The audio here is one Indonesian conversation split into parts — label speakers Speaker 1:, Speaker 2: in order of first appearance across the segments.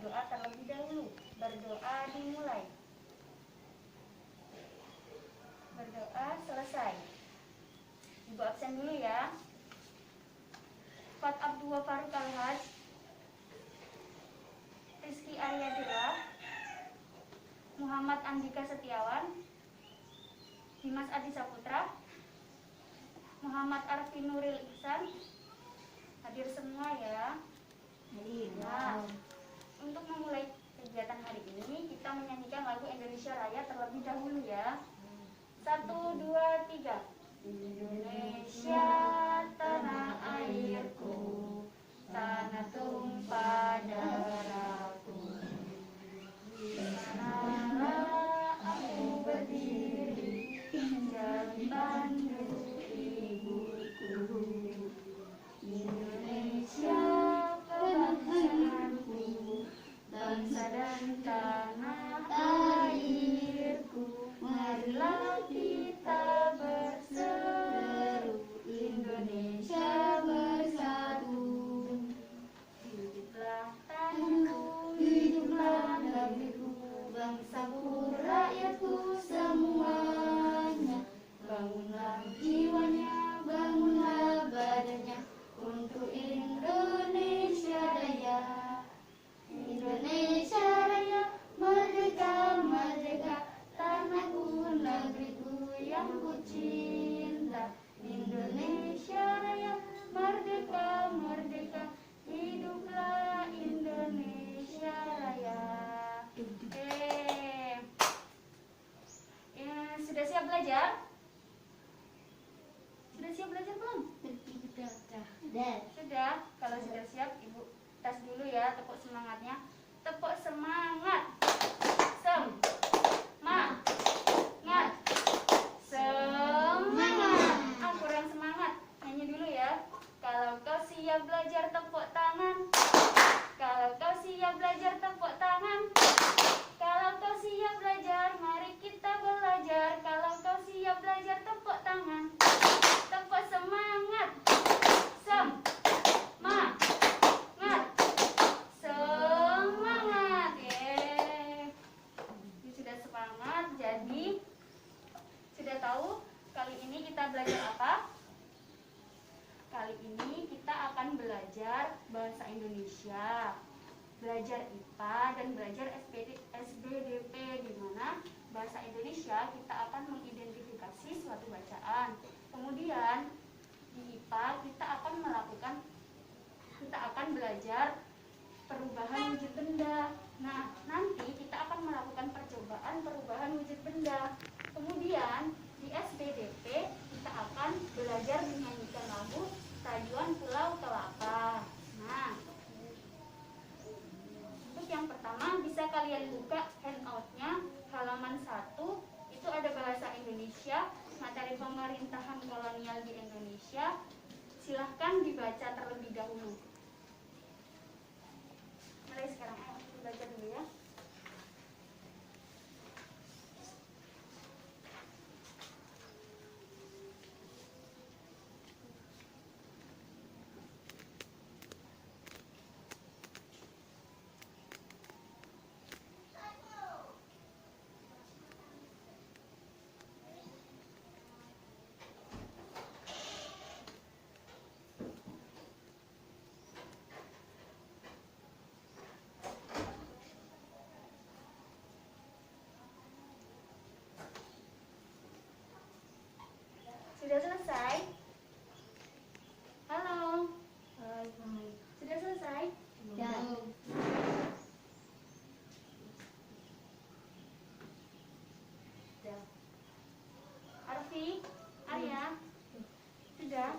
Speaker 1: berdoa terlebih dahulu. Berdoa dimulai. Berdoa selesai. Ibu absen dulu ya. Fat Abdul Faruq Al-Haj, Rizky Aryadila, Muhammad Andika Setiawan, Dimas Adi Saputra, Muhammad Arfi Nuril Ihsan. Hadir semua ya. Nah, untuk memulai kegiatan hari ini kita menyanyikan lagu Indonesia Raya terlebih dahulu ya. 1, 2, 3. Indonesia tanah airku, tanah tumpah darahku. Di sanalah aku berdiri, jadi tanduk ibuku. Indonesia kebangsaanku, bangsa dan tanah airku. Marilah kita berseru, Indonesia bersatu. Hiduplah tanahku, hiduplah negeriku, bangsaku, rakyatku semuanya. Bangunlah jiwanya, bangunlah badannya, untuk Indonesia Raya. Indonesia Raya, merdeka, merdeka, tanahku, negeriku yang ku cinta. Indonesia Raya, merdeka, merdeka, hiduplah Indonesia Raya. Sudah siap belajar? Sudah siap belajar belum? Sudah. Kalau sudah siap, Ibu tes dulu ya, tepuk semangatnya. Tepuk semangat. Semangat. Semangat. Kurang semangat. Nyanyi dulu ya. Kalau kau siap belajar, tepuk tangan. Kalau kau siap belajar, tepuk tangan. Kalau kau siap belajar, mari kita belajar. Kalau kau siap belajar, tepuk tangan. Tepuk semangat. Semangat. Semangat. Ini sudah semangat, jadi sudah tahu kali ini kita belajar apa? Kali ini kita akan belajar bahasa Indonesia, belajar IPA dan belajar SBDP, di mana bahasa Indonesia kita akan mengidentifikasi suatu bacaan. Kemudian di IPA kita akan belajar perubahan wujud benda. Nah, nanti kita akan melakukan percobaan perubahan wujud benda. Kemudian di SBDP kita akan belajar menyanyikan lagu Rayuan Pulau Kelapa. Nah, untuk yang pertama bisa kalian buka handoutnya halaman 1. Itu ada bahasa Indonesia, materi pemerintahan kolonial di Indonesia. Silahkan dibaca terlebih dahulu. Mulai sekarang, baca dulu ya. Sudah selesai? Halo? Sudah selesai?
Speaker 2: Ya.
Speaker 1: Arfi? Arya? Sudah?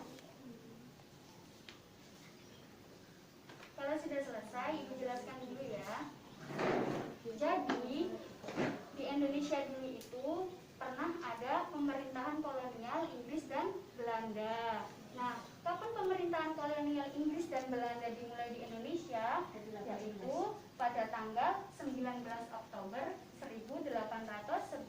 Speaker 1: Kalau sudah selesai, Ibu jelaskan dulu ya. Jadi, di Indonesia dulu itu pernah ada pemerintahan kolonial Inggris dan Belanda. Nah, kapan pemerintahan kolonial Inggris dan Belanda dimulai di Indonesia? Yaitu pada tanggal 19 Oktober 1811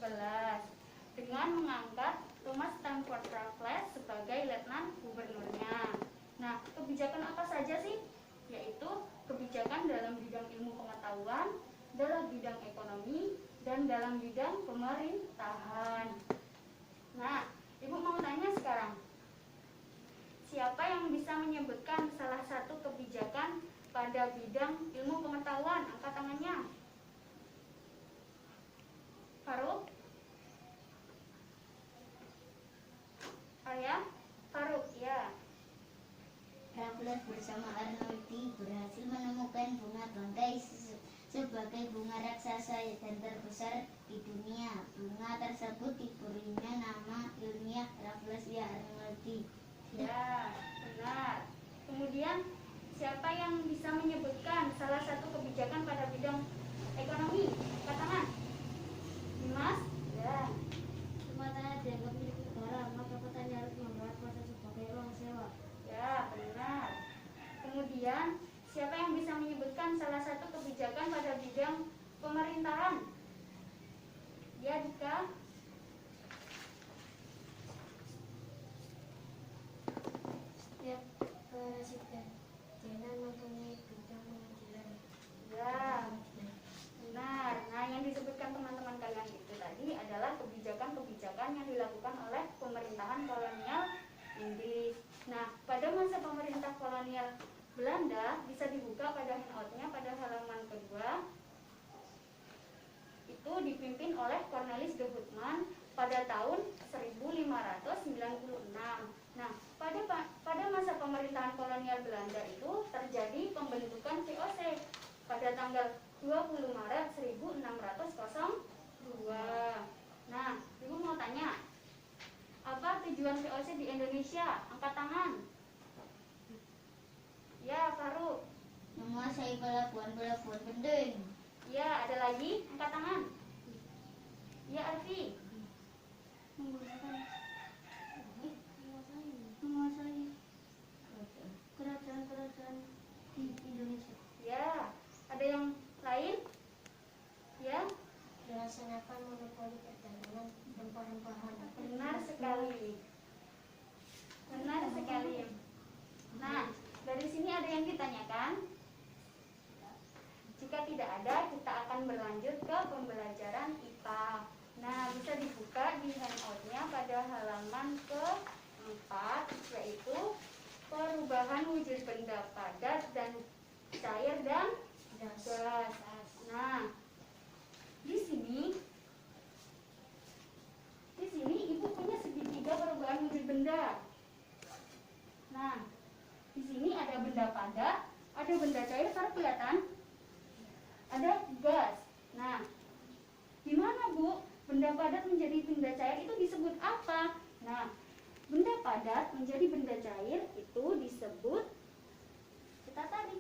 Speaker 1: dengan mengangkat Thomas Stamford Raffles sebagai letnan gubernurnya. Nah, kebijakan apa saja sih? Yaitu kebijakan dalam bidang bidang ilmu pengetahuan, dalam bidang ekonomi, dan dalam bidang pemerintahan. Nah, Ibu mau tanya sekarang, siapa yang bisa menyebutkan salah satu kebijakan pada bidang ilmu pengetahuan? Angkat tangannya. Faruk? Ayah? Faruk, ya.
Speaker 2: Raffles bersama Arnoldi berhasil menemukan bunga bangkai sebagai bunga raksasa dan terbesar di dunia. Bunga tersebut diberinya nama ilmiah Rafflesia arnoldii.
Speaker 1: Ya, benar. Kemudian, siapa yang bisa menyebutkan salah satu kebijakan pada bidang ekonomi? Angkat tangan. Dimas? Ya.
Speaker 2: Semua tanah dianggap milik negara, maka petani harus membayar pajak sebagai uang sewa.
Speaker 1: Ya, benar. Kemudian, siapa yang bisa menyebutkan salah satu kebijakan pada bidang pemerintahan? Ya, Dika.
Speaker 2: Setiap presiden mempunyai bidang pengadilan.
Speaker 1: Ya, benar. Nah, yang disebutkan teman-teman kalian itu tadi adalah kebijakan-kebijakan yang dilakukan oleh pemerintahan kolonial Inggris. Nah, pada masa pemerintah kolonial Belanda, bisa dibuka pada handout-nya pada halaman kedua, itu dipimpin oleh Cornelis de Houtman pada tahun 1596. Nah, pada masa pemerintahan kolonial Belanda itu terjadi pembentukan VOC pada tanggal 20 Maret 1602. Nah, Ibu mau tanya, apa tujuan VOC di Indonesia? Angkat tangan. Ya, Faruk.
Speaker 2: Menguasai pelabuhan-pelabuhan penting.
Speaker 1: Ya, ada lagi? Angkat tangan. Ya, Arfi.
Speaker 2: Menguasai kerajaan-kerajaan di Indonesia.
Speaker 1: Ya, ada yang lain? Ya,
Speaker 2: Melaksanakan monopoli perdagangan rempah-rempahan.
Speaker 1: benar sekali. Benar sekali. Nah, dari sini ada yang ditanyakan? Jika tidak ada, kita akan berlanjut ke pembelajaran IPA. Nah, bisa dibuka di handout-nya pada halaman ke-4, yaitu perubahan wujud benda padat dan cair dan gas. Nah, di sini Ibu punya segitiga perubahan wujud benda. Nah, di sini ada benda padat, ada benda cair, kan kelihatan? Ada gas. Nah, di mana Bu benda padat menjadi benda cair itu disebut apa? Nah, benda padat menjadi benda cair itu disebut kita tadi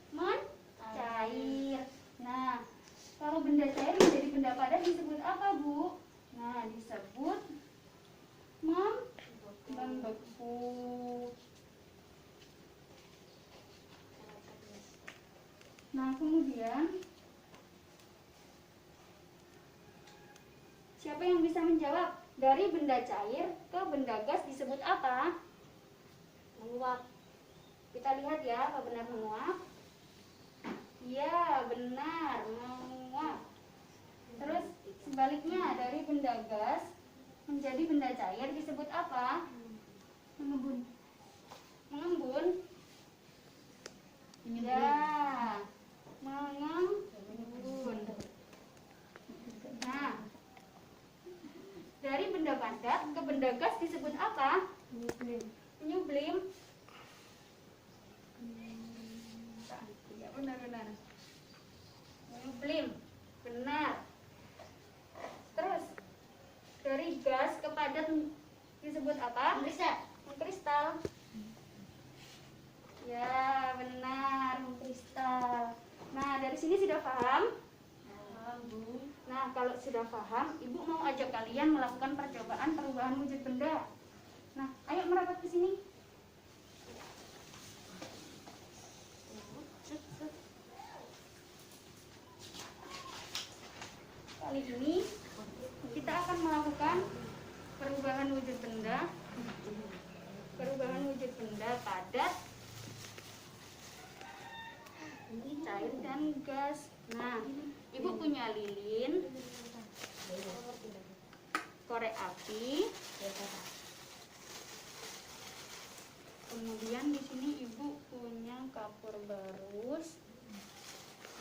Speaker 1: mencair. Nah, kalau benda cair menjadi benda padat disebut apa Bu? Nah, disebut membeku. Nah, kemudian siapa yang bisa menjawab? Dari benda cair ke benda gas disebut apa? Menguap. Kita lihat ya, apa benar menguap? Iya, benar, menguap. Terus sebaliknya, dari benda gas menjadi benda cair disebut apa? Mengembun. Mengembun? Ya, mengembun. Nah, dari benda padat ke benda gas disebut apa? Penyublim. Ya, benar-benar. Penyublim. Benar. Terus, dari gas ke padat disebut apa? Kristal. Ya, benar, kristal. Nah, dari sini sudah paham?
Speaker 2: Bu.
Speaker 1: Nah, kalau sudah paham, Ibu mau ajak kalian melakukan percobaan perubahan wujud benda. Nah, ayo merapat ke sini. Kali ini kita akan melakukan perubahan wujud benda. Perubahan wujud benda padat, cair dan gas. Nah, ibu punya lilin, korek api, kemudian di sini ibu punya kapur barus.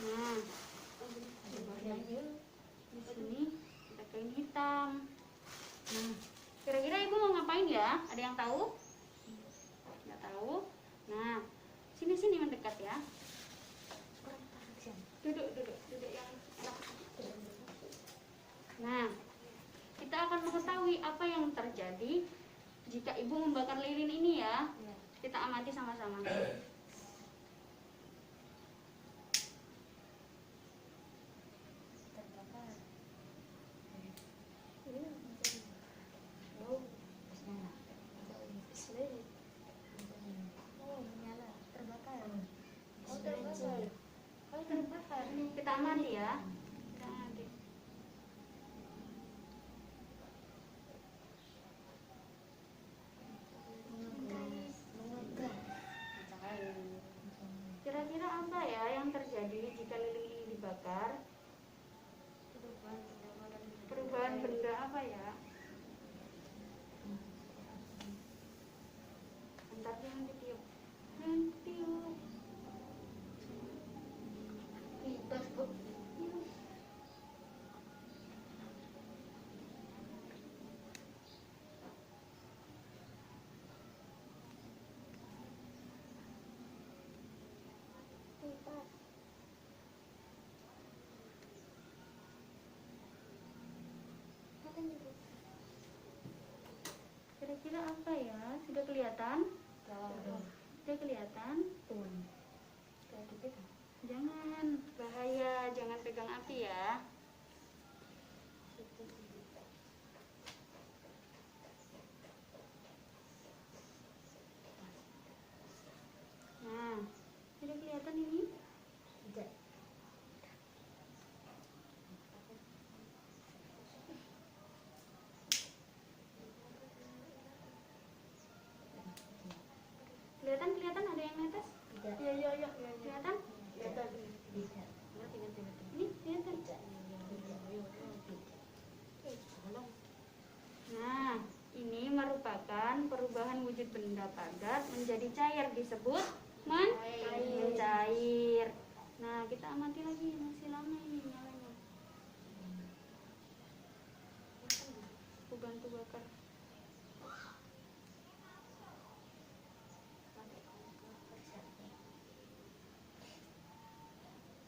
Speaker 1: Nah, di sini ada kain hitam. Nah, kira-kira ibu mau ngapain ya? Ada yang tahu? Nggak tahu? Nah, sini mendekat ya. Duduk yang enak. Nah, kita akan mengetahui apa yang terjadi jika ibu membakar lilin ini ya. Kita amati sama-sama. Kita amati ya. Kita amati. Kira-kira apa ya yang terjadi jika lilin ini dibakar? Perubahan benda apa ya? Bentar jangan ditiup. Tiup. Kira-kira apa ya? Sudah kelihatan? Sudah kelihatan? Jangan, bahaya, jangan pegang api ya. Nah, sudah kelihatan ini? Kelihatan ada yang netes? Iya. Kelihatan? Ini kelihatan. Nah, ini merupakan perubahan wujud benda padat menjadi cair, disebut mencair. Nah, kita amati lagi, masih lama ini nyalanya. Aku bantu bakar.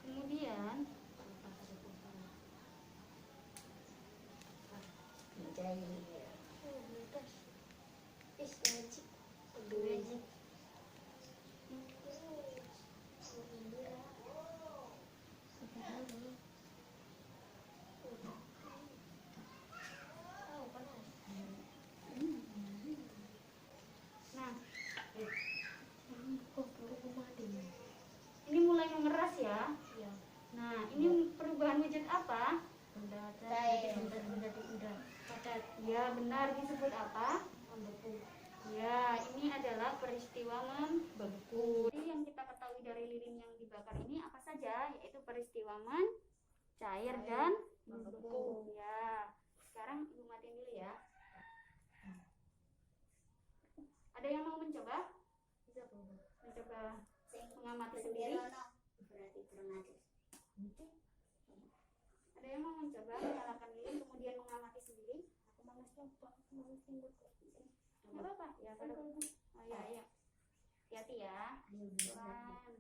Speaker 1: Kemudian ini mulai mengeras ya. Nah, ini perubahan wujud apa? Ya, benar, disebut apa? Ya, ini adalah peristiwa membeku. Jadi yang kita ketahui dari lilin yang dibakar ini apa saja? Yaitu peristiwa mencair dan membeku. Ya, sekarang ibu matiin dulu ya. Ada yang mau mencoba? Mencoba mengamati sendiri? Ada yang mau mencoba menyalakan lilin kemudian mengamati sendiri? Nggak apa-apa ya. Oh ya. Hati-hati ya. Pelan.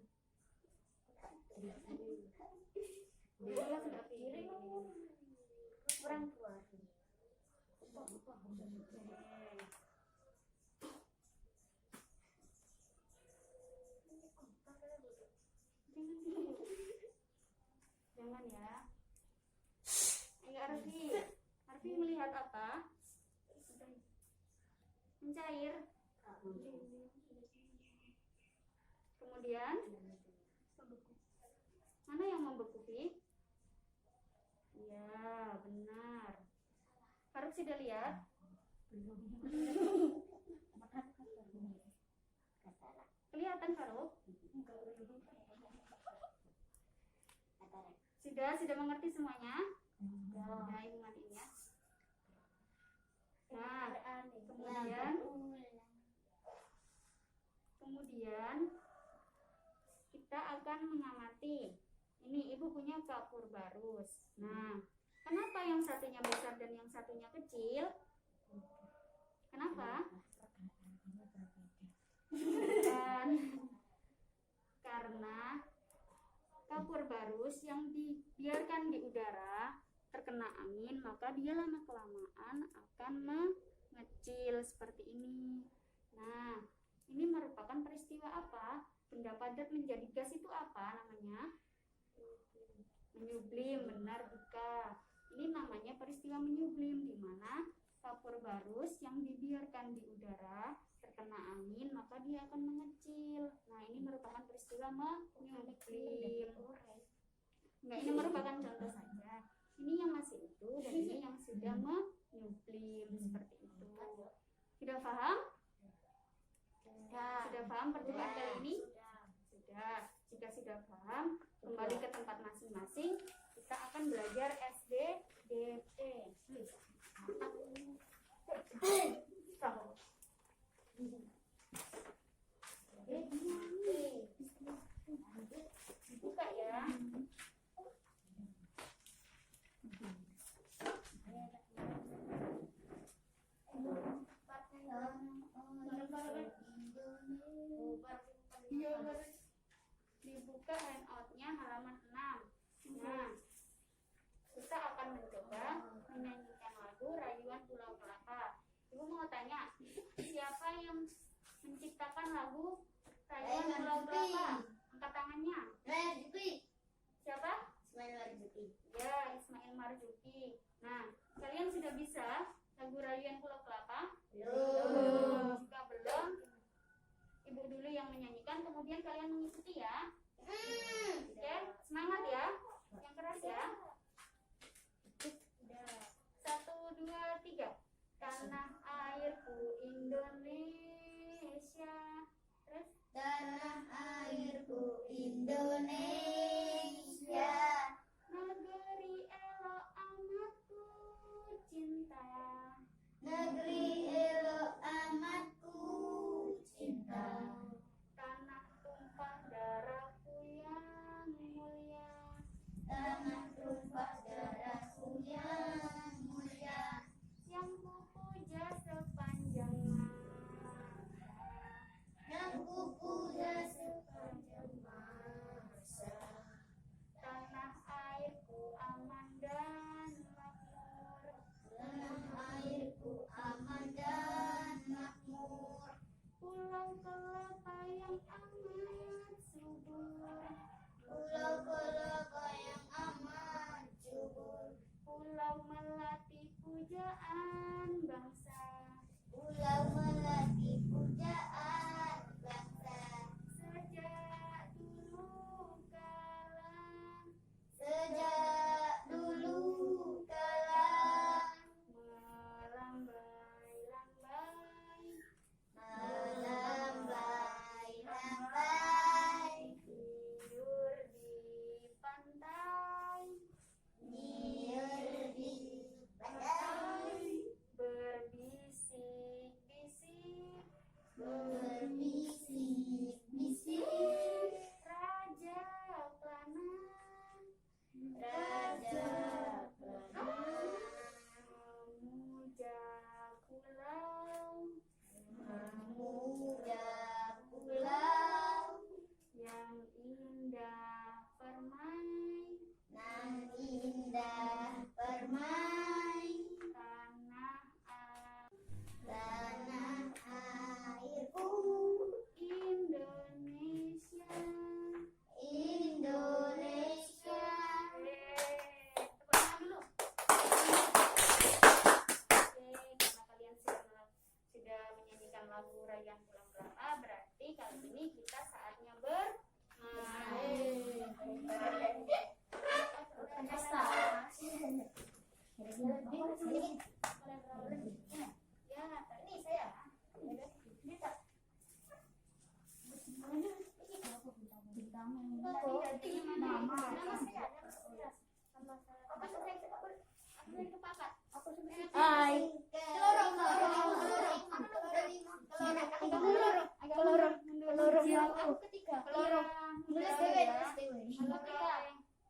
Speaker 1: Sudah piring. Kurang keluar. Jangan ya. Enggak, Arfi melihat apa? Mencair. Kemudian mana yang membeku, Vi? Ya, benar. Faruk sudah lihat? Kelihatan, Faruk? Sudah mengerti semuanya? Nah, Ibu matiin ya. Nah, kemudian kita akan mengamati. Ini Ibu punya kapur barus. Nah, kenapa yang satunya besar dan yang satunya kecil? Kenapa? Dan karena kapur barus yang dibiarkan di udara terkena angin, maka dia lama-kelamaan akan mengecil seperti ini. Nah, ini merupakan peristiwa apa? Benda padat menjadi gas itu apa namanya? Menyublim, benar Buka. Ini namanya peristiwa menyublim, di mana kapur barus yang dibiarkan di udara terkena angin, maka dia akan mengecil. Nah, ini merupakan peristiwa menyublim. Enggak, ini merupakan contoh saja. Ini yang masih utuh dan ini yang sudah menyublim seperti itu. Sudah paham? Sudah paham percobaan kali ini? Sudah. Jika sudah paham, kembali ke tempat masing-masing. Kita akan belajar SDDE. Buka ya. Dibuka handout-nya halaman 6. Nah, kita akan mencoba menyanyikan lagu Rayuan Pulau Kelapa. Ibu mau tanya, siapa yang menciptakan lagu Rayuan Pulau Kelapa? Angkat tangannya. Siapa? Ya, Ismail Marzuki. Nah, kalian sudah bisa lagu Rayuan Pulau Kelapa? Belum. Jika belum, Ibu dulu yang menyanyikan, kemudian kalian mengikuti ya. Oke, semangat ya. Yang keras ya. 1, 2, 3. Tanah airku Indonesia. Terus
Speaker 2: Tanah airku Indonesia.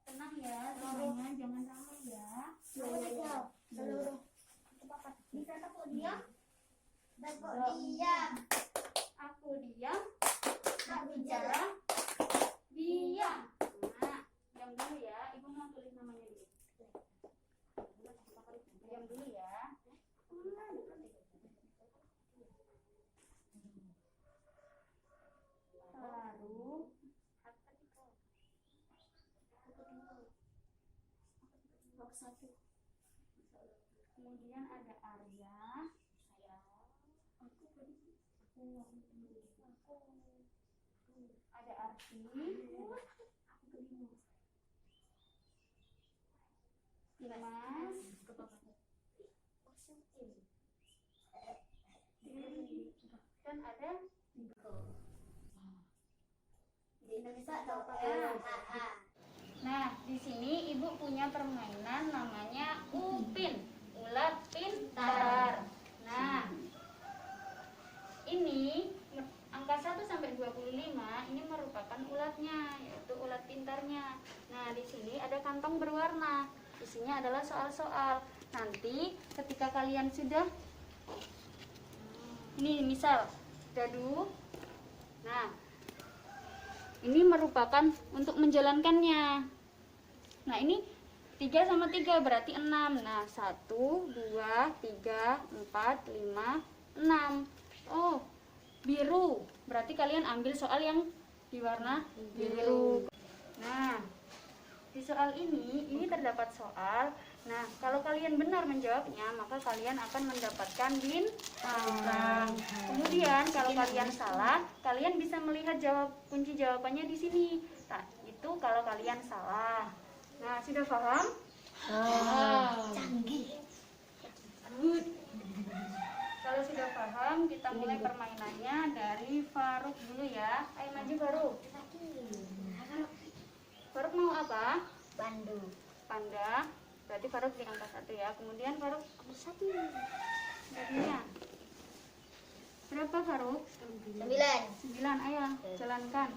Speaker 1: Tenang ya, semuanya jangan ramai ya. Aku diam, tak bicara, diam. Nah, diam dulu ya. Ibu mau tulis namanya dulu. Diam dulu ya. Baru kemudian ada Arya, ada Arti, Dimas, dan ada Nah, di sini ibu punya permainan namanya Upin, ulat pintar. Nah, ini angka 1 sampai 25 ini merupakan ulatnya, yaitu ulat pintarnya. Nah, di sini ada kantong berwarna. Isinya adalah soal-soal. Nanti ketika kalian sudah ini misal dadu. Nah, ini merupakan untuk menjalankannya. Nah, ini 3 sama 3 berarti 6. Nah, 1, 2, 3, 4, 5, 6. Oh, biru. Berarti kalian ambil soal yang di warna biru. Nah, di soal ini terdapat soal. Nah, kalau kalian benar menjawabnya, maka kalian akan mendapatkan bintang. Kemudian, kalau kalian salah, kalian bisa melihat kunci jawabannya di sini. Nah, itu kalau kalian salah. Nah, sudah paham?
Speaker 2: Canggih.
Speaker 1: Good. Kalau sudah paham, kita mulai permainannya dari Faruk dulu ya. Ayo maju Faruk. Faruk mau apa? Panda. Berarti Faruk di angka 1 ya. Kemudian Faruk 1. Berapa Faruk? 9. Ayo jalankan.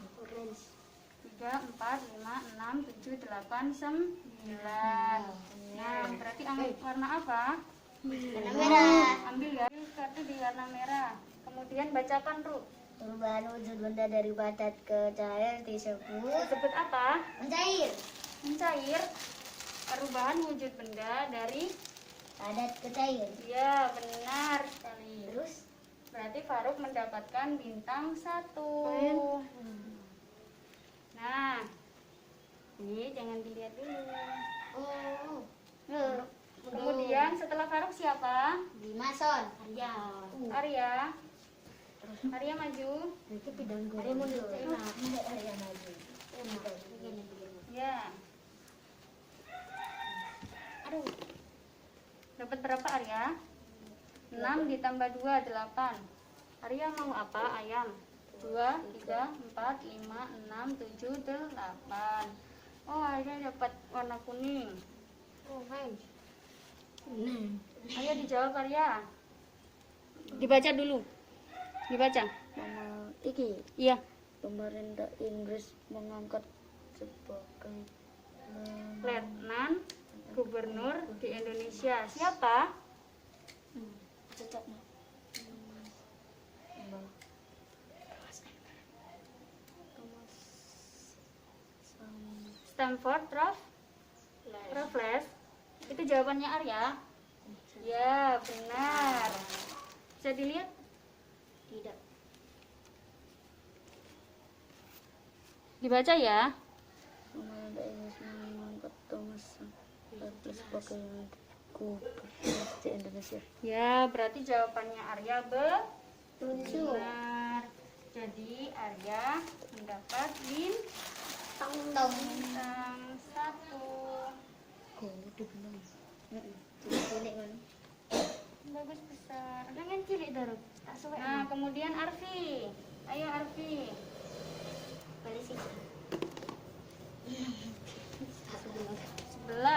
Speaker 1: 3, 4, 5, 6, 7, 8, 9. Nah, berarti ambil warna apa?
Speaker 2: Warna merah.
Speaker 1: Ambil ya kartu di warna merah. Kemudian bacakan Ru.
Speaker 2: Perubahan wujud benda dari padat ke cair disebut
Speaker 1: Disebut apa?
Speaker 2: mencair.
Speaker 1: Mencair. Perubahan wujud benda dari
Speaker 2: Padat ke cair.
Speaker 1: ya benar sekali.
Speaker 2: Terus
Speaker 1: Berarti Faruk mendapatkan bintang 1. Nah, ini jangan dilihat dulu. Kemudian setelah Faruk siapa?
Speaker 2: Dimason.
Speaker 1: Arya. Arya maju.
Speaker 2: Arya mundur. Arya maju.
Speaker 1: Ya. Dapat berapa Arya? 6 ditambah 2, 8. Arya mau apa? Ayam. 2, 3, 4, 5, 6, 7, 8. Oh, Arya dapat warna kuning. Ayo dijawab Arya. Dibaca dulu. Dibaca. Iya.
Speaker 2: Pemerintah Inggris mengangkat sebagai
Speaker 1: Letnan Gubernur di Indonesia. Siapa? Stamford Raffles. Itu jawabannya Arya. Ya, benar. Bisa dilihat?
Speaker 2: Tidak.
Speaker 1: Dibaca ya.
Speaker 2: Pemerintah Inggris mengangkat Thomas Raffles sebagai gubernur di Indonesia.
Speaker 1: Ya, berarti jawabannya Arya
Speaker 2: Tujuh.
Speaker 1: benar. Jadi Arya mendapat bintang 1. Bagus besar.
Speaker 2: Jangan cilik Darut.
Speaker 1: Nah, kemudian Arfi. Ayo Arfi.
Speaker 2: Balik sih.
Speaker 1: 11.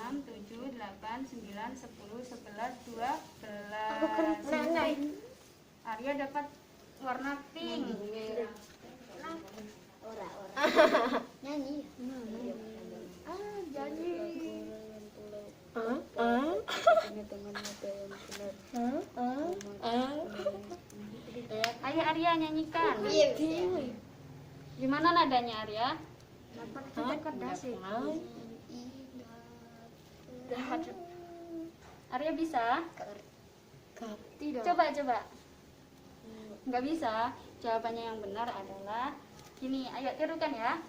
Speaker 1: 6, 7, 8, 9, 10, 11, 12. Arya dapat warna pink.
Speaker 3: Ora. Nyanyi.
Speaker 1: Jadi Ayo Arya nyanyikan.
Speaker 3: Iya.
Speaker 1: Gimana nadanya Arya? Arya bisa?
Speaker 2: Tidak.
Speaker 1: Coba. Nggak bisa. Jawabannya yang benar adalah gini. Ayo tirukan ya.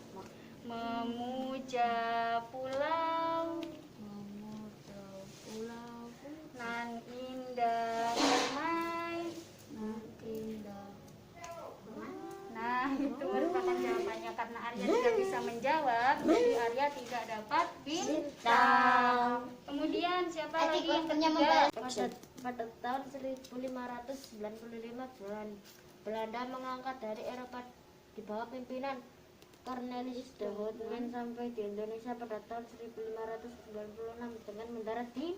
Speaker 1: Memuja pulau nan indah permai. Nah, itu merupakan jawabannya karena Arya tidak bisa menjawab, jadi Arya tidak dapat bintang. Kemudian siapa lagi yang ketiga?
Speaker 2: Pada tahun 1595 Belanda mengangkat dari Eropa di bawah pimpinan Cornelis de Houtman sampai di Indonesia pada tahun 1596 dengan mendarat di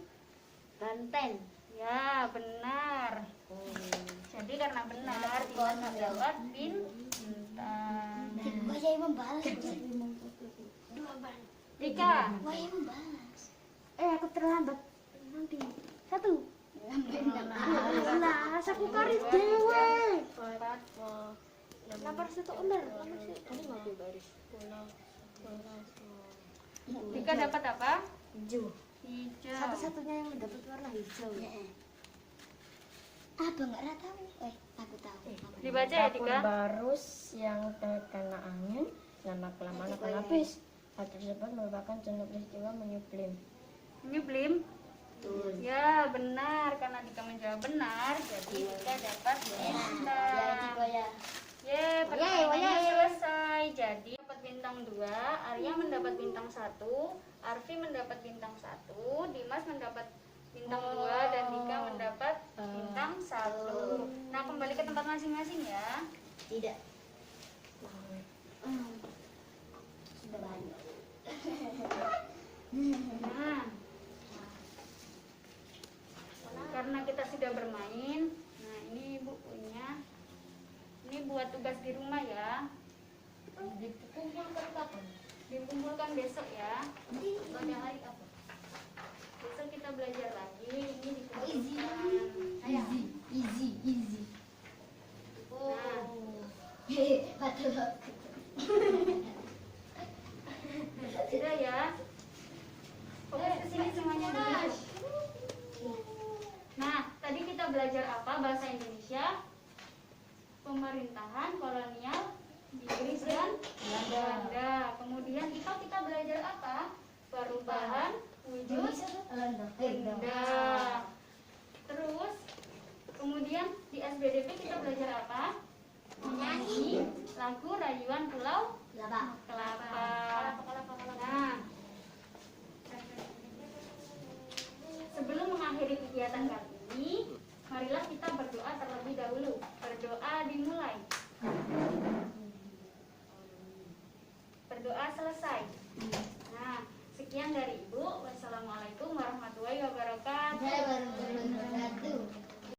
Speaker 2: Banten.
Speaker 1: Ya, benar. Jadi karena benar, Dimas mendapat bintang.
Speaker 3: Wah, yang membalas.
Speaker 1: Rika,
Speaker 3: Wah, yang membalas.
Speaker 2: Aku terlambat nanti. 1. Lah, aku karis dewe. Lapar satu under. Tadi mau baris.
Speaker 1: Rika dapat apa?
Speaker 2: Hijau.
Speaker 1: Hijau.
Speaker 2: Satu-satunya yang mendapat warna hijau.
Speaker 3: Abang nggak tahu. Aku tahu.
Speaker 1: Dibaca ya, Rika.
Speaker 4: Barus yang terkena angin lama kelamaan akan habis. Hal tersebut merupakan contoh peristiwa menyublim.
Speaker 1: Nyublim. Ya, benar. Karena Dika menjawab benar, jadi Dika dapat bintang. Ye, pertanyaannya selesai. Jadi dapat bintang 2, Arya mendapat bintang 1, Arfi mendapat bintang 1, Dimas mendapat bintang 2, dan Dika mendapat bintang 1. Nah, kembali ke tempat masing-masing ya.
Speaker 3: Tidak. Sudah banyak.
Speaker 1: Nah, karena kita sudah bermain, nah ini bukunya. Ini buat tugas di rumah ya.
Speaker 2: Dikumpulkan kapan?
Speaker 1: Dikumpulkan besok ya. Pada hari apa? Besok kita belajar lagi. Ini dikumpulkan.
Speaker 3: Easy.
Speaker 1: Nah,
Speaker 3: Betul.
Speaker 1: sudah ya. Fokus ke sini semuanya dulu. Nah, tadi kita belajar apa? Bahasa Indonesia, pemerintahan kolonial Inggris dan Belanda. Kemudian kita belajar apa? Perubahan wujud benda. Terus kemudian di SBDP kita belajar apa? Menyanyi lagu Rayuan Pulau Kelapa.